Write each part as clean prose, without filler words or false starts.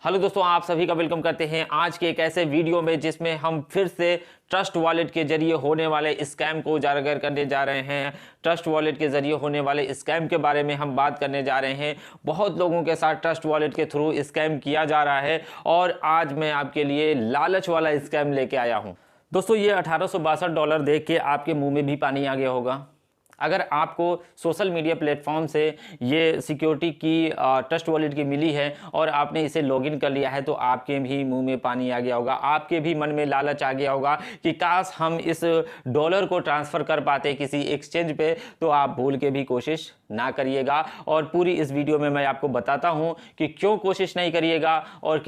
Hello दोस्तों, आप सभी का वेलकम करते हैं आज के एक ऐसे वीडियो में जिसमें हम फिर से ट्रस्ट वॉलेट के जरिए होने वाले स्कैम को उजागर करने जा रहे हैं। ट्रस्ट वॉलेट के जरिए होने वाले स्कैम के बारे में हम बात करने जा रहे हैं। बहुत लोगों के साथ ट्रस्ट वॉलेट के थ्रू स्कैम किया जा रहा है और आज मैं आपके लिए लालच वाला स्कैम लेके आया हूं। दोस्तों, ये $1862 देख के आपके मुंह में भी पानी आ गया होगा। अगर आपको सोशल मीडिया प्लेटफॉर्म से ये सिक्योरिटी की ट्रस्ट वॉलेट की मिली है और आपने इसे लॉगिन कर लिया है तो आपके भी मुंह में पानी आ गया होगा, आपके भी मन में लालच आ गया होगा कि काश हम इस डॉलर को ट्रांसफ़र कर पाते किसी एक्सचेंज पे। तो आप भूल के भी कोशिश ना करिएगा और पूरी इस वीडियो में मैं आपको बताता हूँ कि क्यों कोशिश नहीं करिएगा और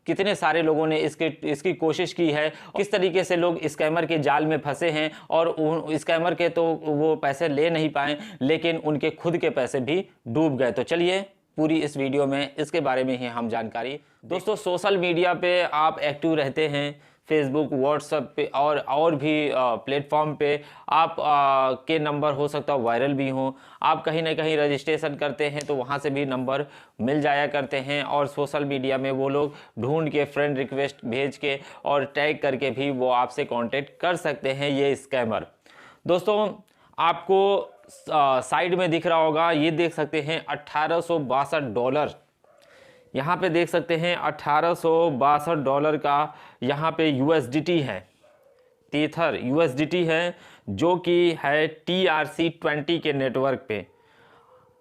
कितने सारे लोगों ने इसकी कोशिश की है, किस तरीके से लोग स्कैमर के जाल में फंसे हैं और स्कैमर के तो वो पैसे ले नहीं पाए लेकिन उनके खुद के पैसे भी डूब गए। तो चलिए पूरी इस वीडियो में इसके बारे में ही हम जानकारी। दोस्तों, सोशल मीडिया पे आप एक्टिव रहते हैं, फेसबुक, व्हाट्सएप पे और भी प्लेटफॉर्म पे आप के नंबर हो सकता है वायरल भी हों। आप कहीं ना कहीं रजिस्ट्रेशन करते हैं तो वहाँ से भी नंबर मिल जाया करते हैं और सोशल मीडिया में वो लोग ढूंढ के फ्रेंड रिक्वेस्ट भेज के और टैग करके भी वो आपसे कांटेक्ट कर सकते हैं ये स्कैमर। दोस्तों, आपको साइड में दिख रहा होगा, ये देख सकते हैं $1862। यहाँ पे देख सकते हैं $1862 का यहाँ पे USDT है, टीथर USDT है जो कि है TRC20 के नेटवर्क पे,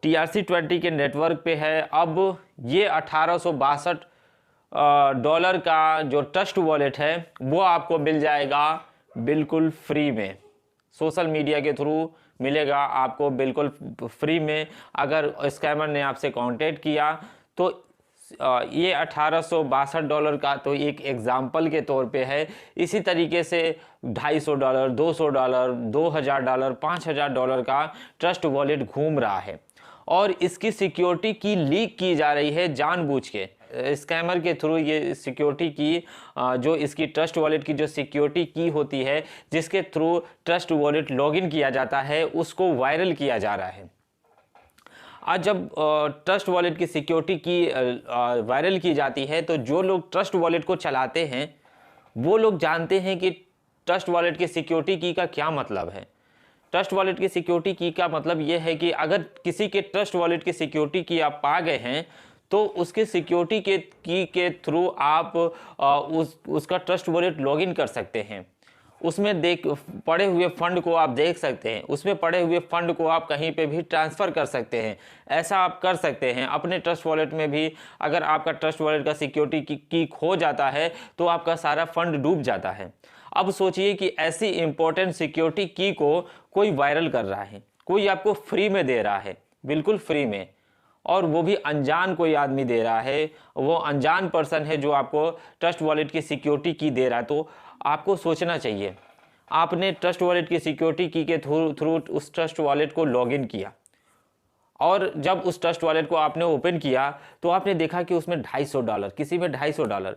TRC20 के नेटवर्क पे है। अब ये $1862 का जो ट्रस्ट वॉलेट है वो आपको मिल जाएगा बिल्कुल फ्री में, सोशल मीडिया के थ्रू मिलेगा आपको बिल्कुल फ्री में। अगर स्कैमर ने आपसे कांटेक्ट किया तो ये $1862 का तो एक एग्जाम्पल के तौर पे है। इसी तरीके से $250, $200, $2000, $5000 का ट्रस्ट वॉलेट घूम रहा है और इसकी सिक्योरिटी की लीक की जा रही है जानबूझ के। स्कैमर के थ्रू ये सिक्योरिटी की जो इसकी ट्रस्ट वॉलेट की जो सिक्योरिटी की होती है, जिसके थ्रू ट्रस्ट वॉलेट लॉगिन किया जाता है, उसको वायरल किया जा रहा है। आज जब ट्रस्ट वॉलेट की सिक्योरिटी की वायरल की जाती है तो जो लोग ट्रस्ट वॉलेट को चलाते हैं वो लोग जानते हैं कि ट्रस्ट वॉलेट की सिक्योरिटी की का क्या मतलब है। ट्रस्ट वॉलेट की सिक्योरिटी की का मतलब ये है कि अगर किसी के ट्रस्ट वॉलेट की सिक्योरिटी की आप पा गए हैं तो उसके सिक्योरिटी के थ्रू आप उसका ट्रस्ट वॉलेट लॉगिन कर सकते हैं। उसमें पड़े हुए फंड को आप देख सकते हैं, उसमें पड़े हुए फंड को आप कहीं पे भी ट्रांसफ़र कर सकते हैं। ऐसा आप कर सकते हैं अपने ट्रस्ट वॉलेट में भी। अगर आपका ट्रस्ट वॉलेट का सिक्योरिटी की खो जाता है तो आपका सारा फंड डूब जाता है। अब सोचिए कि ऐसी इंपॉर्टेंट सिक्योरिटी की को कोई वायरल कर रहा है, कोई आपको फ्री में दे रहा है, बिल्कुल फ्री में, और वो भी अनजान कोई आदमी दे रहा है, वो अनजान पर्सन है जो आपको ट्रस्ट वॉलेट की सिक्योरिटी की दे रहा है। तो आपको सोचना चाहिए, आपने ट्रस्ट वॉलेट की सिक्योरिटी की के थ्रू उस ट्रस्ट वॉलेट को लॉगिन किया और जब उस ट्रस्ट वॉलेट को आपने ओपन किया तो आपने देखा कि उसमें $250, किसी में $250,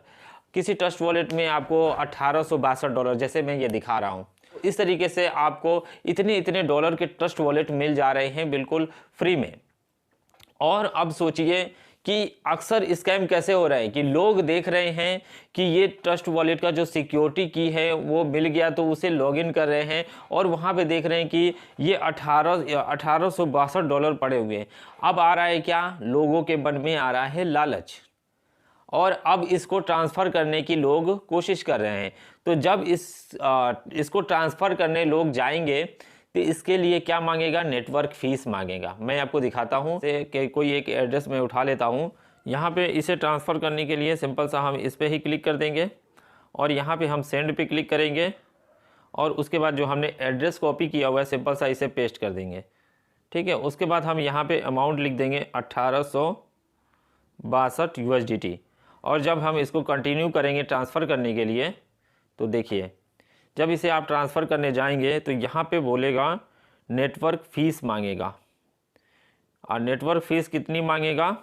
किसी ट्रस्ट वॉलेट में आपको $1862 जैसे मैं ये दिखा रहा हूँ। इस तरीके से आपको इतने डॉलर के ट्रस्ट वॉलेट मिल जा रहे हैं बिल्कुल फ्री में। और अब सोचिए कि अक्सर स्कैम कैसे हो रहे हैं कि लोग देख रहे हैं कि ये ट्रस्ट वॉलेट का जो सिक्योरिटी की है वो मिल गया तो उसे लॉगिन कर रहे हैं और वहाँ पे देख रहे हैं कि ये $1862 पड़े हुए हैं। अब आ रहा है क्या, लोगों के मन में आ रहा है लालच और अब इसको ट्रांसफ़र करने की लोग कोशिश कर रहे हैं। तो जब इसको ट्रांसफ़र करने लोग जाएंगे तो इसके लिए क्या मांगेगा, नेटवर्क फीस मांगेगा। मैं आपको दिखाता हूँ कि कोई एक एड्रेस में उठा लेता हूँ। यहाँ पे इसे ट्रांसफ़र करने के लिए सिंपल सा हम इस पर ही क्लिक कर देंगे और यहाँ पे हम सेंड पे क्लिक करेंगे और उसके बाद जो हमने एड्रेस कॉपी किया हुआ है सिंपल सा इसे पेस्ट कर देंगे। ठीक है, उसके बाद हम यहाँ पे अमाउंट लिख देंगे 1862 USDT और जब हम इसको कंटिन्यू करेंगे ट्रांसफ़र करने के लिए तो देखिए जब इसे आप ट्रांसफ़र करने जाएंगे तो यहाँ पे बोलेगा नेटवर्क फ़ीस मांगेगा और नेटवर्क फ़ीस कितनी मांगेगा,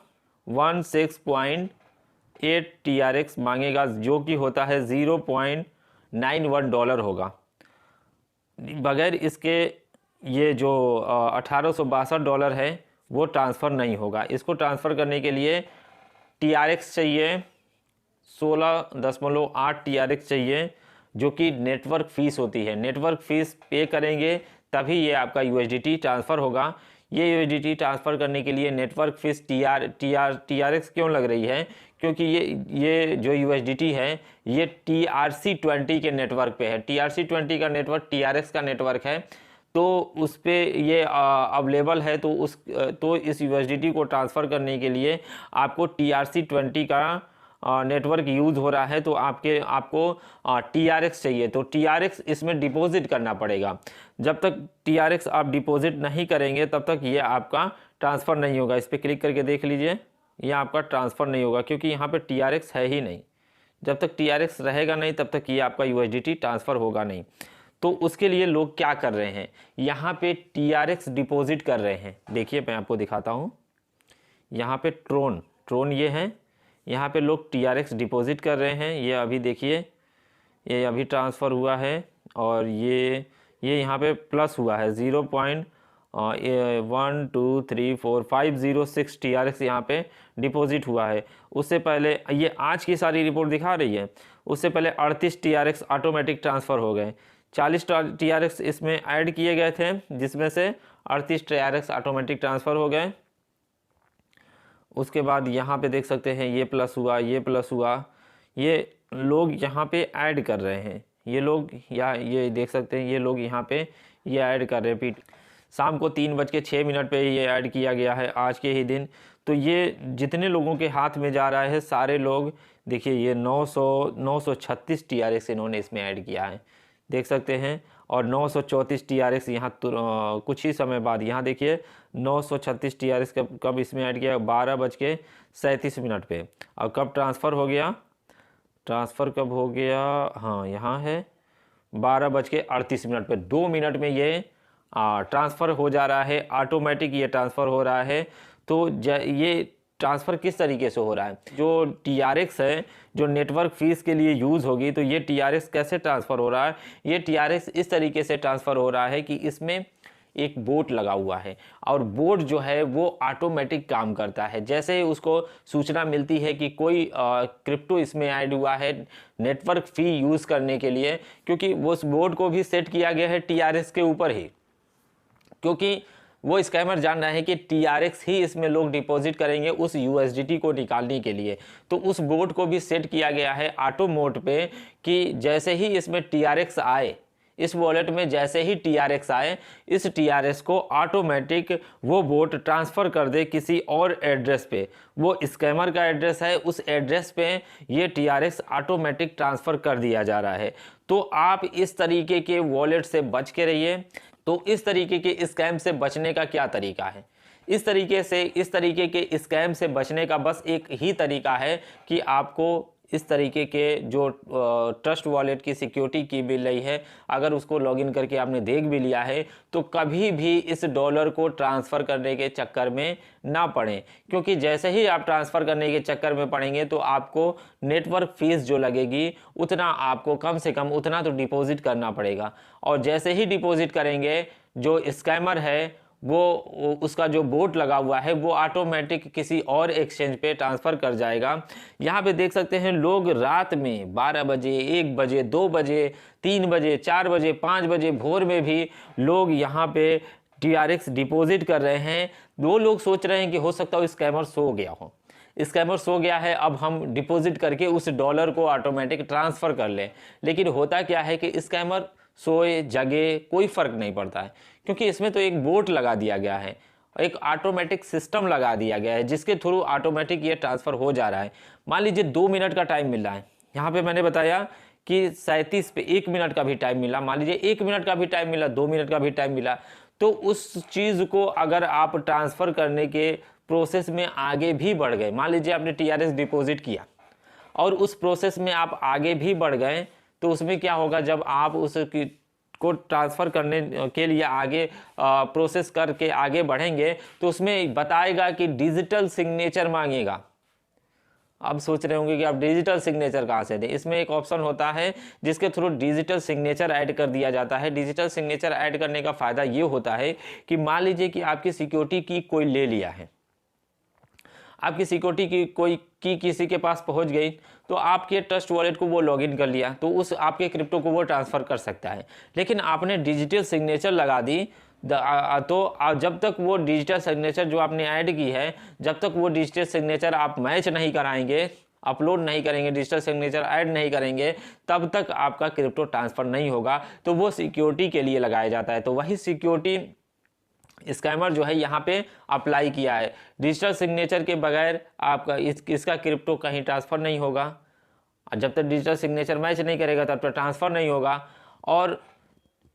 16.8 TRX मांगेगा जो कि होता है $0.91 होगा। बगैर इसके ये जो $1862 है वो ट्रांसफ़र नहीं होगा। इसको ट्रांसफ़र करने के लिए TRX चाहिए 16.8 TRX चाहिए, जो कि नेटवर्क फीस होती है। नेटवर्क फीस पे करेंगे तभी ये आपका USDT ट्रांसफ़र होगा। ये USDT ट्रांसफ़र करने के लिए नेटवर्क फीस TRX क्यों लग रही है? क्योंकि ये जो USDT है ये TRC20 के नेटवर्क पे है। TRC20 का नेटवर्क TRX का नेटवर्क है, तो उस पर ये अवेलेबल है। तो इस USDT को ट्रांसफ़र करने के लिए आपको TRC20 का नेटवर्क यूज़ हो रहा है, तो आपको TRX चाहिए। तो TRX इसमें डिपॉजिट करना पड़ेगा। जब तक TRX आप डिपॉजिट नहीं करेंगे तब तक ये आपका ट्रांसफ़र नहीं होगा। इस पर क्लिक करके देख लीजिए, ये आपका ट्रांसफ़र नहीं होगा क्योंकि यहाँ पे TRX है ही नहीं। जब तक TRX रहेगा नहीं तब तक ये आपका USDT ट्रांसफ़र होगा नहीं। तो उसके लिए लोग क्या कर रहे हैं, यहाँ पे TRX डिपॉजिट कर रहे हैं। देखिए मैं आपको दिखाता हूँ, यहाँ पे ट्रोन ये है, यहाँ पे लोग TRX डिपॉजिट कर रहे हैं। ये अभी देखिए, ये अभी ट्रांसफ़र हुआ है और ये यहाँ पे प्लस हुआ है 0.1234506 TRX यहाँ पे डिपॉजिट हुआ है। उससे पहले ये आज की सारी रिपोर्ट दिखा रही है, उससे पहले 38 TRX ऑटोमेटिक ट्रांसफ़र हो गए। 40 TRX इसमें ऐड किए गए थे, जिसमें से 38 TRX ऑटोमेटिक ट्रांसफ़र हो गए। उसके बाद यहाँ पे देख सकते हैं ये प्लस हुआ, ये प्लस हुआ, ये लोग यहाँ पे ऐड कर रहे हैं। ये लोग ये देख सकते हैं, ये लोग यहाँ पे ये ऐड कर रहे हैं। शाम को 3:06 पे ये ऐड किया गया है आज के ही दिन। तो ये जितने लोगों के हाथ में जा रहा है सारे लोग, देखिए ये 936 TRX इन्होंने इसमें ऐड किया है, देख सकते हैं। और 934 TRX यहाँ कुछ ही समय बाद, यहाँ देखिए 936 TRX कब इसमें ऐड किया, 12:37 पे। और कब ट्रांसफ़र हो गया, ट्रांसफ़र कब हो गया, हाँ यहाँ है 12:38 पे। 2 मिनट में ये ट्रांसफ़र हो जा रहा है, ऑटोमेटिक ये ट्रांसफ़र हो रहा है। तो ये ट्रांसफ़र किस तरीके से हो रहा है, जो TRX है जो नेटवर्क फीस के लिए यूज़ होगी, तो ये TRX कैसे ट्रांसफ़र हो रहा है, ये TRX इस तरीके से ट्रांसफ़र हो रहा है कि इसमें एक बोट लगा हुआ है और बोट जो है वो ऑटोमेटिक काम करता है। जैसे ही उसको सूचना मिलती है कि कोई क्रिप्टो इसमें ऐड हुआ है नेटवर्क फ़ी यूज़ करने के लिए, क्योंकि उस बोट को भी सेट किया गया है TRX के ऊपर ही, क्योंकि वो स्कैमर जान रहा है कि TRX ही इसमें लोग डिपॉजिट करेंगे उस USDT को निकालने के लिए। तो उस बोट को भी सेट किया गया है ऑटो मोड पे कि जैसे ही इसमें TRX आए, इस वॉलेट में जैसे ही TRX आए, इस TRX को ऑटोमेटिक वो बोट ट्रांसफ़र कर दे किसी और एड्रेस पे। वो स्कैमर का एड्रेस है, उस एड्रेस पे ये TRX ऑटोमेटिक ट्रांसफ़र कर दिया जा रहा है। तो आप इस तरीके के वॉलेट से बच के रहिए। तो इस तरीके के स्कैम से बचने का क्या तरीका है, इस तरीके के स्कैम से बचने का बस एक ही तरीका है कि आपको इस तरीके के जो ट्रस्ट वॉलेट की सिक्योरिटी की मिल रही है, अगर उसको लॉगिन करके आपने देख भी लिया है तो कभी भी इस डॉलर को ट्रांसफ़र करने के चक्कर में ना पड़ें, क्योंकि जैसे ही आप ट्रांसफ़र करने के चक्कर में पड़ेंगे तो आपको नेटवर्क फीस जो लगेगी उतना आपको कम से कम उतना तो डिपॉजिट करना पड़ेगा। और जैसे ही डिपॉजिट करेंगे जो स्कैमर है वो उसका जो बोट लगा हुआ है वो ऑटोमेटिक किसी और एक्सचेंज पे ट्रांसफ़र कर जाएगा। यहाँ पे देख सकते हैं लोग रात में 12 बजे, 1 बजे, 2 बजे, 3 बजे, 4 बजे, 5 बजे भोर में भी लोग यहाँ पे TRX डिपॉजिट कर रहे हैं। वो लोग सोच रहे हैं कि हो सकता है स्कैमर सो गया हो, स्कैमर सो गया है, अब हम डिपॉजिट करके उस डॉलर को ऑटोमेटिक ट्रांसफ़र कर लें। लेकिन होता क्या है कि स्कैमर सोए जगे कोई फ़र्क नहीं पड़ता है, क्योंकि इसमें तो एक बोट लगा दिया गया है, एक ऑटोमेटिक सिस्टम लगा दिया गया है जिसके थ्रू ऑटोमेटिक ये ट्रांसफ़र हो जा रहा है। मान लीजिए 2 मिनट का टाइम मिल रहा है, यहाँ पे मैंने बताया कि 37 पे 1 मिनट का भी टाइम मिला, मान लीजिए 1 मिनट का भी टाइम मिला, 2 मिनट का भी टाइम मिला, तो उस चीज़ को अगर आप ट्रांसफ़र करने के प्रोसेस में आगे भी बढ़ गए, मान लीजिए आपने TRX डिपॉजिट किया और उस प्रोसेस में आप आगे भी बढ़ गए, तो उसमें क्या होगा, जब आप उस को ट्रांसफ़र करने के लिए आगे प्रोसेस करके आगे बढ़ेंगे तो उसमें बताएगा कि डिजिटल सिग्नेचर मांगेगा। आप सोच रहे होंगे कि आप डिजिटल सिग्नेचर कहाँ से दें, इसमें एक ऑप्शन होता है जिसके थ्रू डिजिटल सिग्नेचर ऐड कर दिया जाता है। डिजिटल सिग्नेचर ऐड करने का फ़ायदा ये होता है कि मान लीजिए कि आपकी सिक्योरिटी की कोई ले लिया है, आपकी सिक्योरिटी की कोई की किसी के पास पहुंच गई तो आपके ट्रस्ट वॉलेट को वो लॉगिन कर लिया तो उस आपके क्रिप्टो को वो ट्रांसफ़र कर सकता है। लेकिन आपने डिजिटल सिग्नेचर लगा दी तो जब तक वो डिजिटल सिग्नेचर जो आपने ऐड की है, जब तक वो डिजिटल सिग्नेचर आप मैच नहीं कराएंगे, अपलोड नहीं करेंगे, डिजिटल सिग्नेचर ऐड नहीं करेंगे, तब तक आपका क्रिप्टो ट्रांसफ़र नहीं होगा। तो वो सिक्योरिटी के लिए लगाया जाता है। तो वही सिक्योरिटी स्कैमर जो है यहाँ पे अप्लाई किया है। डिजिटल सिग्नेचर के बगैर आपका इसका क्रिप्टो कहीं ट्रांसफ़र नहीं होगा। जब तक डिजिटल सिग्नेचर मैच नहीं करेगा तब तक ट्रांसफ़र नहीं होगा। और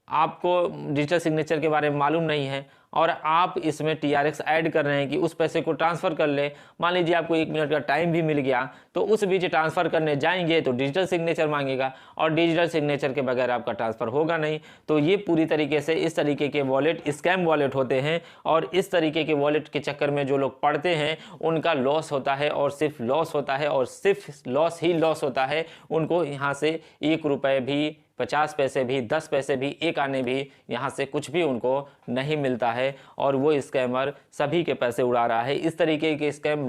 आपको डिजिटल सिग्नेचर के बारे में मालूम नहीं है और आप इसमें TRX ऐड कर रहे हैं कि उस पैसे को ट्रांसफ़र कर ले। मान लीजिए आपको 1 मिनट का टाइम भी मिल गया तो उस बीच ट्रांसफ़र करने जाएंगे तो डिजिटल सिग्नेचर मांगेगा और डिजिटल सिग्नेचर के बगैर आपका ट्रांसफ़र होगा नहीं। तो ये पूरी तरीके से इस तरीके के वॉलेट स्कैम वॉलेट होते हैं और इस तरीके के वॉलेट के चक्कर में जो लोग पड़ते हैं उनका लॉस होता है और सिर्फ लॉस होता है और सिर्फ लॉस ही लॉस होता है। उनको यहाँ से 1 रुपये भी, 50 पैसे भी, 10 पैसे भी, 1 आने भी यहाँ से कुछ भी उनको नहीं मिलता है और वो स्कैमर सभी के पैसे उड़ा रहा है। इस तरीके के स्कैम,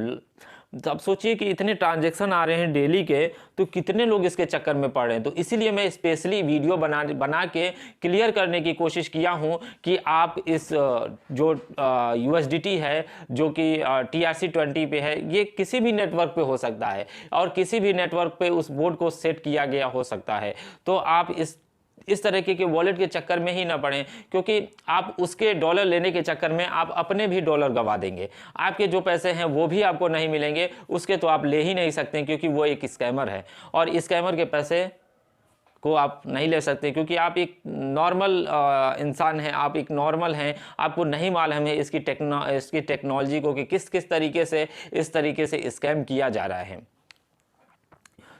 तो अब सोचिए कि इतने ट्रांजैक्शन आ रहे हैं डेली के तो कितने लोग इसके चक्कर में पड़ रहे हैं। तो इसीलिए मैं स्पेशली वीडियो बना के क्लियर करने की कोशिश किया हूँ कि आप इस जो USDT है जो कि TRC20 पे है, ये किसी भी नेटवर्क पे हो सकता है और किसी भी नेटवर्क पे उस बोर्ड को सेट किया गया हो सकता है। तो आप इस तरीके के वॉलेट के चक्कर में ही ना पड़ें, क्योंकि आप उसके डॉलर लेने के चक्कर में आप अपने भी डॉलर गंवा देंगे। आपके जो पैसे हैं वो भी आपको नहीं मिलेंगे, उसके तो आप ले ही नहीं सकते क्योंकि वो एक स्कैमर है और स्कैमर के पैसे को आप नहीं ले सकते क्योंकि आप एक नॉर्मल इंसान हैं, आप एक नॉर्मल हैं, आपको नहीं मालूम है इसकी टेक्नोलॉजी को कि किस किस तरीके से इस तरीके से स्कैम किया जा रहा है।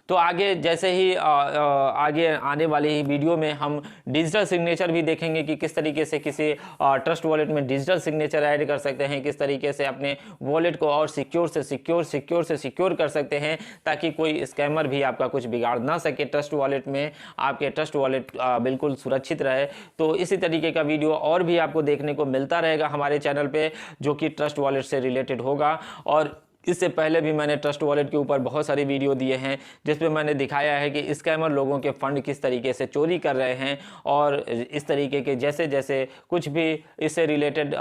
तो आगे जैसे ही आगे आने वाली ही वीडियो में हम डिजिटल सिग्नेचर भी देखेंगे कि किस तरीके से किसी ट्रस्ट वॉलेट में डिजिटल सिग्नेचर ऐड कर सकते हैं, किस तरीके से अपने वॉलेट को और सिक्योर कर सकते हैं ताकि कोई स्कैमर भी आपका कुछ बिगाड़ ना सके ट्रस्ट वॉलेट में, आपके ट्रस्ट वॉलेट बिल्कुल सुरक्षित रहे। तो इसी तरीके का वीडियो और भी आपको देखने को मिलता रहेगा हमारे चैनल पर जो कि ट्रस्ट वॉलेट से रिलेटेड होगा। और इससे पहले भी मैंने ट्रस्ट वॉलेट के ऊपर बहुत सारी वीडियो दिए हैं जिसमें मैंने दिखाया है कि स्कैमर लोगों के फंड किस तरीके से चोरी कर रहे हैं और इस तरीके के जैसे जैसे कुछ भी इससे रिलेटेड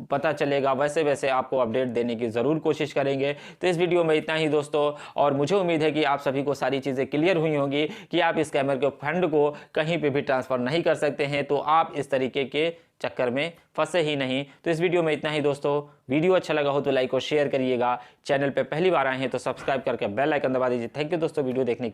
पता चलेगा वैसे वैसे आपको अपडेट देने की ज़रूर कोशिश करेंगे। तो इस वीडियो में इतना ही दोस्तों, और मुझे उम्मीद है कि आप सभी को सारी चीज़ें क्लियर हुई होंगी कि आप स्कैमर के फंड को कहीं पर भी ट्रांसफ़र नहीं कर सकते हैं, तो आप इस तरीके के चक्कर में फंसे ही नहीं। तो इस वीडियो में इतना ही दोस्तों। वीडियो अच्छा लगा हो तो लाइक और शेयर करिएगा। चैनल पे पहली बार आए हैं तो सब्सक्राइब करके बेल आइकन दबा दीजिए। थैंक यू दोस्तों वीडियो देखने के लिए।